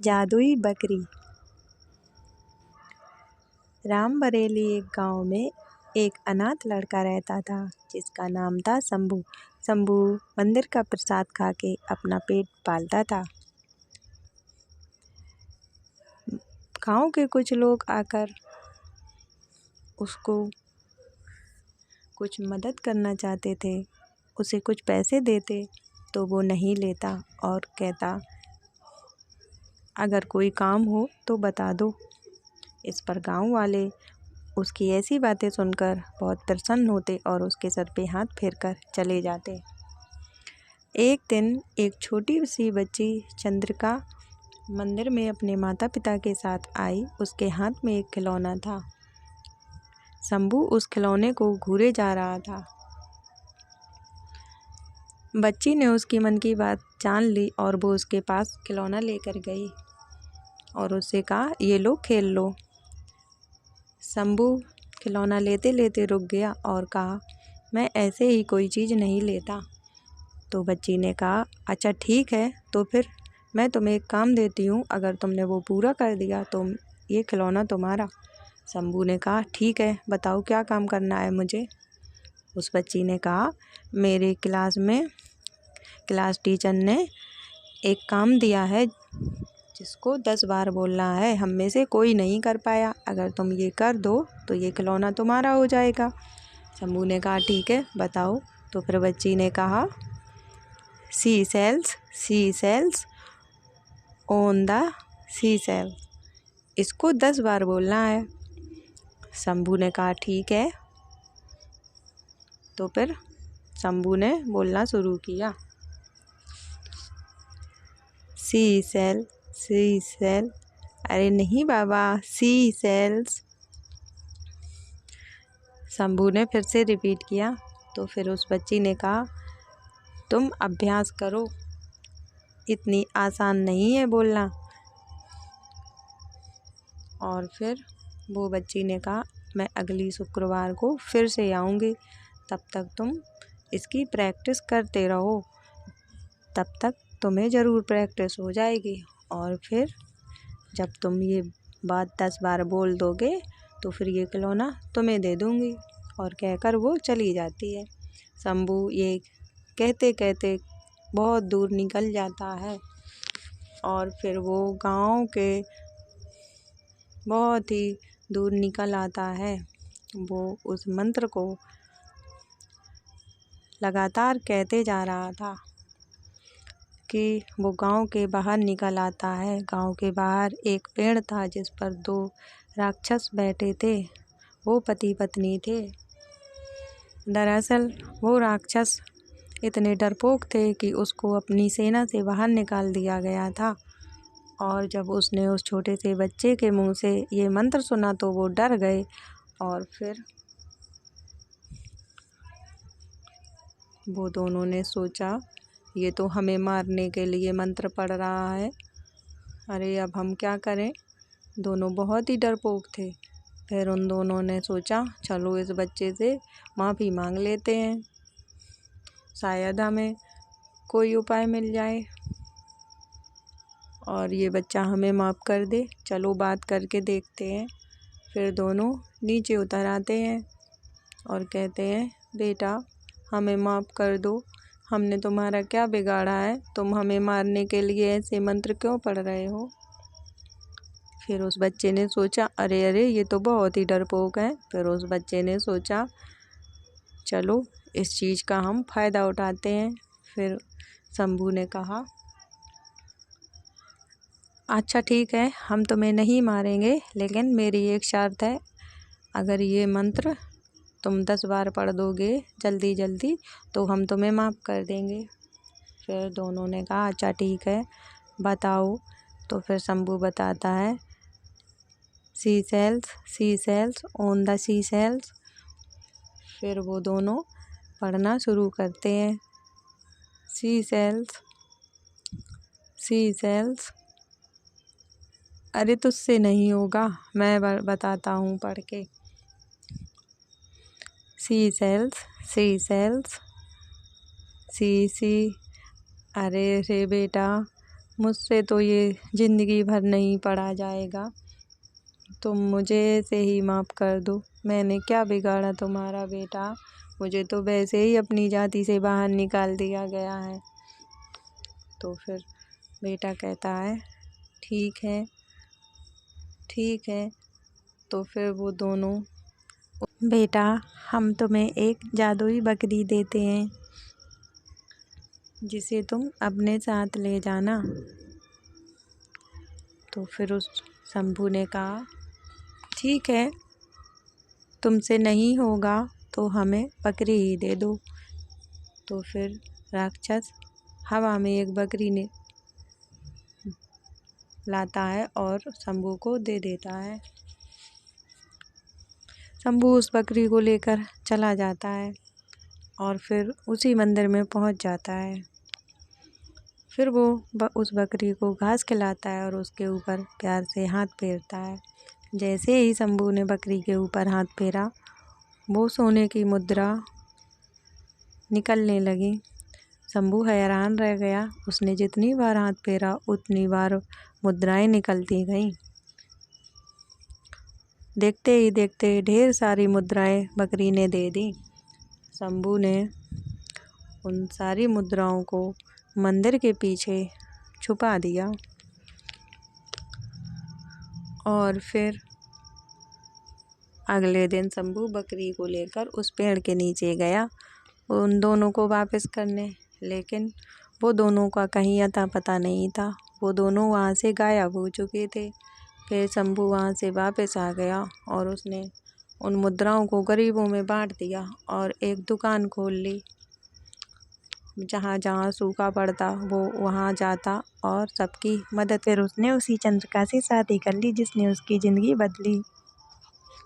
जादुई बकरी। राम बरेली एक गांव में एक अनाथ लड़का रहता था जिसका नाम था शंभू। शंभू मंदिर का प्रसाद खा के अपना पेट पालता था। गांव के कुछ लोग आकर उसको कुछ मदद करना चाहते थे, उसे कुछ पैसे देते तो वो नहीं लेता और कहता अगर कोई काम हो तो बता दो। इस पर गांव वाले उसकी ऐसी बातें सुनकर बहुत प्रसन्न होते और उसके सर पे हाथ फेरकर चले जाते। एक दिन एक छोटी सी बच्ची चंद्रिका मंदिर में अपने माता पिता के साथ आई। उसके हाथ में एक खिलौना था। शंभू उस खिलौने को घूरे जा रहा था। बच्ची ने उसकी मन की बात जान ली और वो उसके पास खिलौना लेकर गई और उससे कहा ये लो खेल लो। शंभू खिलौना लेते लेते रुक गया और कहा मैं ऐसे ही कोई चीज़ नहीं लेता। तो बच्ची ने कहा अच्छा ठीक है, तो फिर मैं तुम्हें एक काम देती हूँ, अगर तुमने वो पूरा कर दिया तो ये खिलौना तुम्हारा। शंभू ने कहा ठीक है, बताओ क्या काम करना है मुझे। उस बच्ची ने कहा मेरे क्लास में क्लास टीचर ने एक काम दिया है जिसको 10 बार बोलना है, हम में से कोई नहीं कर पाया, अगर तुम ये कर दो तो ये खिलौना तुम्हारा हो जाएगा। शंभू ने कहा ठीक है बताओ। तो फिर बच्ची ने कहा sea sells on the sea sell, इसको 10 बार बोलना है। शंभू ने कहा ठीक है। तो फिर शंभू ने बोलना शुरू किया सी सेल, अरे नहीं बाबा, सी सेल्स। शंभू ने फिर से रिपीट किया। तो फिर उस बच्ची ने कहा तुम अभ्यास करो, इतनी आसान नहीं है बोलना। और फिर वो बच्ची ने कहा मैं अगली शुक्रवार को फिर से आऊँगी, तब तक तुम इसकी प्रैक्टिस करते रहो, तब तक तुम्हें ज़रूर प्रैक्टिस हो जाएगी और फिर जब तुम ये बात 10 बार बोल दोगे तो फिर ये खिलौना तुम्हें दे दूँगी। और कहकर वो चली जाती है। शंभू ये कहते कहते बहुत दूर निकल जाता है और फिर वो गांव के बहुत ही दूर निकल आता है। वो उस मंत्र को लगातार कहते जा रहा था कि वो गांव के बाहर निकल आता है। गांव के बाहर एक पेड़ था जिस पर 2 राक्षस बैठे थे। वो पति पत्नी थे। दरअसल वो राक्षस इतने डरपोक थे कि उसको अपनी सेना से बाहर निकाल दिया गया था। और जब उसने उस छोटे से बच्चे के मुंह से ये मंत्र सुना तो वो डर गए और फिर वो दोनों ने सोचा ये तो हमें मारने के लिए मंत्र पढ़ रहा है, अरे अब हम क्या करें। दोनों बहुत ही डरपोक थे। फिर उन दोनों ने सोचा चलो इस बच्चे से माफ़ी मांग लेते हैं, शायद हमें कोई उपाय मिल जाए और ये बच्चा हमें माफ़ कर दे। चलो बात करके देखते हैं। फिर दोनों नीचे उतर आते हैं और कहते हैं बेटा हमें माफ़ कर दो, हमने तुम्हारा क्या बिगाड़ा है, तुम हमें मारने के लिए ऐसे मंत्र क्यों पढ़ रहे हो। फिर उस बच्चे ने सोचा अरे अरे ये तो बहुत ही डरपोक है। फिर उस बच्चे ने सोचा चलो इस चीज़ का हम फ़ायदा उठाते हैं। फिर शंभू ने कहा अच्छा ठीक है, हम तुम्हें नहीं मारेंगे, लेकिन मेरी एक शर्त है, अगर ये मंत्र तुम 10 बार पढ़ दोगे जल्दी जल्दी तो हम तुम्हें माफ़ कर देंगे। फिर दोनों ने कहा अच्छा ठीक है बताओ। तो फिर शंभू बताता है sea sells on the sea sells. फिर वो दोनों पढ़ना शुरू करते हैं सी सेल्स। अरे तुझसे नहीं होगा, मैं बताता हूँ पढ़ के। सी सेल्स सी। अरे रे बेटा मुझसे तो ये ज़िंदगी भर नहीं पढ़ा जाएगा, तुम मुझे ऐसे ही माफ़ कर दो। मैंने क्या बिगाड़ा तुम्हारा बेटा, मुझे तो वैसे ही अपनी जाति से बाहर निकाल दिया गया है। तो फिर बेटा कहता है ठीक है ठीक है। तो फिर वो दोनों, बेटा हम तुम्हें एक जादुई बकरी देते हैं जिसे तुम अपने साथ ले जाना। तो फिर उस शंभू ने कहा ठीक है, तुमसे नहीं होगा तो हमें बकरी ही दे दो। तो फिर राक्षस हवा में एक बकरी ने लाता है और शंभू को दे देता है। शंभू उस बकरी को लेकर चला जाता है और फिर उसी मंदिर में पहुंच जाता है। फिर वो उस बकरी को घास खिलाता है और उसके ऊपर प्यार से हाथ फेरता है। जैसे ही शंभू ने बकरी के ऊपर हाथ फेरा, वो सोने की मुद्रा निकलने लगी। शंभू हैरान रह गया, उसने जितनी बार हाथ फेरा उतनी बार मुद्राएं निकलती गईं। देखते ही देखते ढेर सारी मुद्राएं बकरी ने दे दी। शंभू ने उन सारी मुद्राओं को मंदिर के पीछे छुपा दिया और फिर अगले दिन शंभू बकरी को लेकर उस पेड़ के नीचे गया उन दोनों को वापस करने, लेकिन वो दोनों का कहीं अता पता नहीं था। वो दोनों वहाँ से गायब हो चुके थे। फिर शंभू वहाँ से वापस आ गया और उसने उन मुद्राओं को गरीबों में बांट दिया और एक दुकान खोल ली। जहाँ जहाँ सूखा पड़ता वो वहाँ जाता और सबकी मदद। फिर उसने उसी चंद्रिका से शादी कर ली जिसने उसकी ज़िंदगी बदली।